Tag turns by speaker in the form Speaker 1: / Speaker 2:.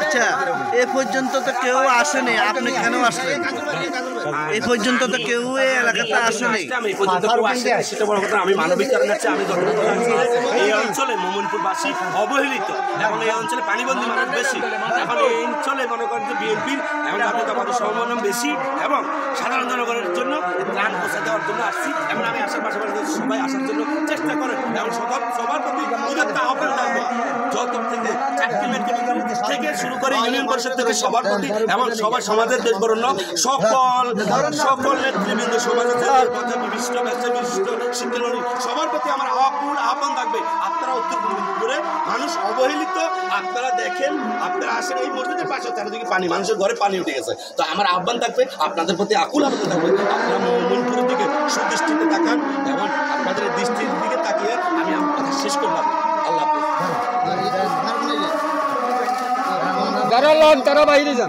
Speaker 1: আচ্ছা, এ পর্যন্ত তো কেউ আসেনি, আপনি কেন আসলেন? এই পর্যন্ত তো কেউ এই এলাকাতে আসেনি।
Speaker 2: সেটা বড় কথা, আমি মানবিক কারণে আমি এই অঞ্চলে মোমিনপুরবাসী অবহেলিত এবং এই অঞ্চলে পানিবন্দী মানুষ বেশি। এখন এই অঞ্চলে মনে করেন যে বিএনপির এবং জাতীয়তাবাদী সমমনা বেশি এবং সাধারণ জনগণের জন্য ত্রাণ পৌঁছে দেওয়ার জন্য আসছি। এবং আমি আসার পাশাপাশি সবাই আসার জন্য চেষ্টা করেন এবং সবার প্রতি উদাত্ত আহ্বান থাকবে। যত থেকে চাকরি থেকে শুরু করে ইউনিয়ন পরিষদ থেকে সবার প্রতি এবং সবার সমাজের দেশ বরণ্য সকল নেতৃবৃন্দ সমাজের বিশিষ্ট শিক্ষানুরী সবার প্রতি আমার আহ্বান থাকবে। আপনারা উত্তর পূর্বাঞ্চলে মানুষ অবহেলিত, আপনারা দেখেন, আপনারা আসেন এই মসজিদের পাশে চারিদিকে পানি, মানুষের ঘরে পানি উঠে গেছে। তো আমার আহ্বান থাকবে আপনাদের প্রতি আকুল আহ্বান থাকবে, আপনারা মোমিনপুরের দিকে সুদৃষ্টিতে তাকান এবং আপনাদের দৃষ্টির দিকে তাকিয়ে আমি আমার কথা শেষ করলাম। আল্লাহ হাফেজ।
Speaker 3: যারা বাইরে যান।